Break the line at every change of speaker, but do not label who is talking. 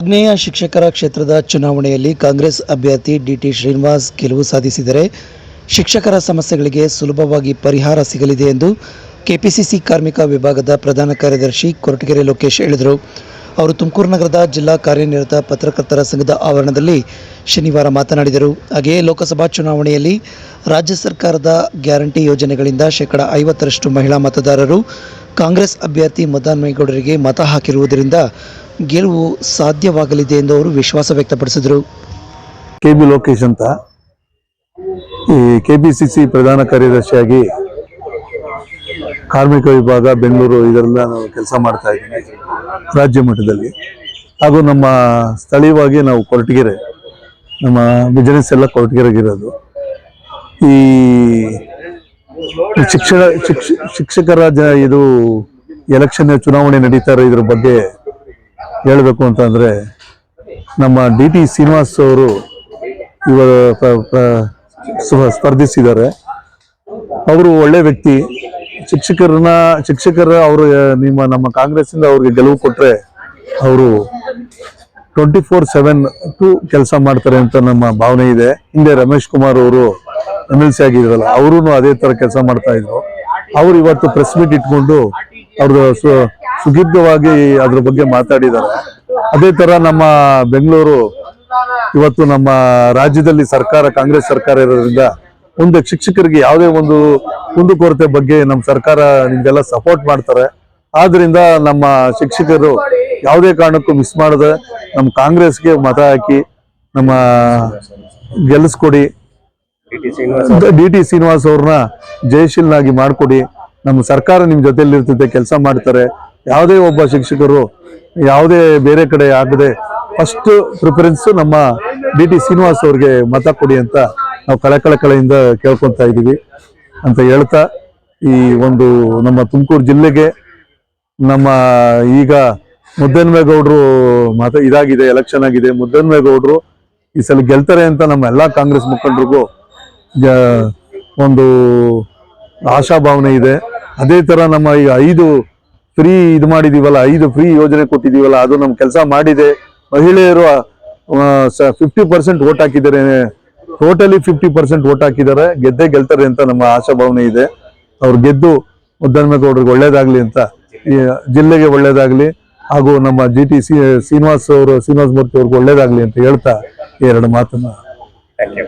ಆಗ್ನೇಯ ಶಿಕ್ಷಕರ ಕ್ಷೇತ್ರದ ಚುನಾವಣೆಯಲ್ಲಿ ಕಾಂಗ್ರೆಸ್ ಅಭ್ಯರ್ಥಿ ಡಿಟಿ ಶ್ರೀನಿವಾಸ್ ಗೆಲುವು ಸಾಧಿಸಿದರೆ ಶಿಕ್ಷಕರ ಸಮಸ್ಯೆಗಳಿಗೆ ಸುಲಭವಾಗಿ ಪರಿಹಾರ ಸಿಗಲಿದೆ ಎಂದು ಕೆಪಿಸಿಸಿ ಕಾರ್ಮಿಕ ವಿಭಾಗದ ಪ್ರಧಾನ ಕಾರ್ಯದರ್ಶಿ ಕೊರಟಗೆರೆ ಲೋಕೇಶ್ ಹೇಳಿದರು. ಅವರು ತುಮಕೂರು ನಗರದ ಜಿಲ್ಲಾ ಕಾರ್ಯನಿರತ ಪತ್ರಕರ್ತರ ಸಂಘದ ಆವರಣದಲ್ಲಿ ಶನಿವಾರ ಮಾತನಾಡಿದರು. ಹಾಗೆಯೇ ಲೋಕಸಭಾ ಚುನಾವಣೆಯಲ್ಲಿ ರಾಜ್ಯ ಸರ್ಕಾರದ ಗ್ಯಾರಂಟಿ ಯೋಜನೆಗಳಿಂದ 50% ಮಹಿಳಾ ಮತದಾರರು ಕಾಂಗ್ರೆಸ್ ಅಭ್ಯರ್ಥಿ ಮದನಮೇಗೌಡರಿಗೆ ಮತ ಹಾಕಿರುವುದರಿಂದ ಗೆಲುವು ಸಾಧ್ಯವಾಗಲಿದೆ ಎಂದು ಅವರು ವಿಶ್ವಾಸ ವ್ಯಕ್ತಪಡಿಸಿದರು.
ಕೆಬಿ ಲೋಕೇಶ್ ಅಂತ ಈ ಕೆಪಿಸಿಸಿ ಪ್ರಧಾನ ಕಾರ್ಯದರ್ಶಿಯಾಗಿ ಕಾರ್ಮಿಕ ವಿಭಾಗ ಬೆಂಗಳೂರು ಇದರೆಲ್ಲ ನಾವು ಕೆಲಸ ಮಾಡ್ತಾ ಇದ್ದೀನಿ ರಾಜ್ಯ ಮಟ್ಟದಲ್ಲಿ. ಹಾಗೂ ನಮ್ಮ ಸ್ಥಳೀಯವಾಗಿ ನಾವು ಕೊರಟಗೆರೆ, ನಮ್ಮ ಬಿಸಿನೆಸ್ ಎಲ್ಲ ಕೊರಟಗೆರೆಗಿರೋದು. ಈ ಶಿಕ್ಷಕರ ಇದು ಎಲೆಕ್ಷನ್ ಚುನಾವಣೆ ನಡೀತಾರೆ. ಇದ್ರ ಬಗ್ಗೆ ಹೇಳಬೇಕು ಅಂತಂದ್ರೆ ನಮ್ಮ ಡಿಟಿ ಶ್ರೀನಿವಾಸ್ ಅವರು ಸ್ಪರ್ಧಿಸಿದ್ದಾರೆ. ಅವರು ಒಳ್ಳೆ ವ್ಯಕ್ತಿ. ಶಿಕ್ಷಕರ ಅವರು ನಮ್ಮ ಕಾಂಗ್ರೆಸ್ ಇಂದ ಅವ್ರಿಗೆ ಗೆಲುವು ಕೊಟ್ರೆ ಅವರು 24/7 ಕೆಲಸ ಮಾಡ್ತಾರೆ ಅಂತ ನಮ್ಮ ಭಾವನೆ ಇದೆ. ಹಿಂದೆ ರಮೇಶ್ ಕುಮಾರ್ ಅವರು MLC ಆಗಿದ್ರಲ್ಲ, ಅವರು ಅದೇ ತರ ಕೆಲಸ ಮಾಡ್ತಾ ಇದ್ರು. ಅವರು ಇವತ್ತು ಪ್ರೆಸ್ ಮೀಟ್ ಇಟ್ಕೊಂಡು ಅವ್ರದ್ದು ಸುದೀರ್ಘವಾಗಿ ಅದ್ರ ಬಗ್ಗೆ ಮಾತಾಡಿದ್ದಾರೆ. ಅದೇ ತರ ನಮ್ಮ ಬೆಂಗಳೂರು ಇವತ್ತು ನಮ್ಮ ರಾಜ್ಯದಲ್ಲಿ ಕಾಂಗ್ರೆಸ್ ಸರ್ಕಾರ ಇರೋದ್ರಿಂದ ಒಂದು ಶಿಕ್ಷಕರಿಗೆ ಯಾವುದೇ ಒಂದು ಕುಂದುಕೊರತೆ ಬಗ್ಗೆ ನಮ್ಮ ಸರ್ಕಾರ ನಿಮ್ಗೆಲ್ಲ ಸಪೋರ್ಟ್ ಮಾಡ್ತಾರೆ. ಆದ್ರಿಂದ ನಮ್ಮ ಶಿಕ್ಷಕರು ಯಾವುದೇ ಕಾರಣಕ್ಕೂ ಮಿಸ್ ಮಾಡದೆ ನಮ್ಮ ಕಾಂಗ್ರೆಸ್ಗೆ ಮತ ಹಾಕಿ ನಮ್ಮ ಗೆಲ್ಲಿಸ್ಕೊಡಿ. ಡಿಟಿ ಶ್ರೀನಿವಾಸ್ ಅವ್ರನ್ನ ಜಯಶೀಲನಾಗಿ ಮಾಡ್ಕೊಡಿ. ನಮ್ಮ ಸರ್ಕಾರ ನಿಮ್ ಜೊತೆಲಿ ಇರ್ತದೆ, ಕೆಲಸ ಮಾಡ್ತಾರೆ. ಯಾವುದೇ ಒಬ್ಬ ಶಿಕ್ಷಕರು ಯಾವುದೇ ಬೇರೆ ಕಡೆ ಆಗದೆ ಫಸ್ಟ್ ಪ್ರಿಫರೆನ್ಸ್ ನಮ್ಮ ಡಿಟಿ ಶ್ರೀನಿವಾಸ್ ಅವ್ರಿಗೆ ಮತ ಕೊಡಿ ಅಂತ ನಾವು ಕಳೆಯಿಂದ ಕೇಳ್ಕೊತಾ ಇದೀವಿ ಅಂತ ಹೇಳ್ತಾ, ಈ ಒಂದು ನಮ್ಮ ತುಮಕೂರು ಜಿಲ್ಲೆಗೆ ನಮ್ಮ ಈಗ ಮುದ್ದನಮೇಗೌಡರು ಇದಾಗಿದೆ, ಎಲೆಕ್ಷನ್ ಆಗಿದೆ. ಮುದ್ದನಮೇಗೌಡರು ಈ ಸಲ ಗೆಲ್ತಾರೆ ಅಂತ ನಮ್ಮ ಎಲ್ಲಾ ಕಾಂಗ್ರೆಸ್ ಮುಖಂಡರಿಗೂ ಒಂದು ಆಶಾಭಾವನೆ ಇದೆ. ಅದೇ ತರ ನಮ್ಮ ಈಗ 5 ಫ್ರೀ ಮಾಡಿದೀವಲ್ಲ, 5 ಫ್ರೀ ಯೋಜನೆ ಕೊಟ್ಟಿದೀವಲ್ಲ, ಅದು ನಮ್ ಕೆಲಸ ಮಾಡಿದೆ. ಮಹಿಳೆಯರು 50% ವೋಟ್ ಹಾಕಿದ್ದಾರೆ, ಟೋಟಲಿ 50% ವೋಟ್ ಹಾಕಿದ್ದಾರೆ. ಗೆಲ್ತಾರೆ ಅಂತ ನಮ್ಮ ಆಶಾಭಾವನೆ ಇದೆ. ಅವ್ರು ಗೆದ್ದು ಮುದ್ದನಮೇಗೌಡರಿಗೆ ಒಳ್ಳೇದಾಗ್ಲಿ ಅಂತ, ಈ ಜಿಲ್ಲೆಗೆ ಒಳ್ಳೇದಾಗ್ಲಿ, ಹಾಗೂ ನಮ್ಮ ಡಿಟಿ ಶ್ರೀನಿವಾಸ್ ಮೂರ್ತಿ ಅವ್ರಿಗೆ ಒಳ್ಳೇದಾಗ್ಲಿ ಅಂತ ಹೇಳ್ತಾ 2 ಮಾತನ್ನ ಥ್ಯಾಂಕ್ ಯು.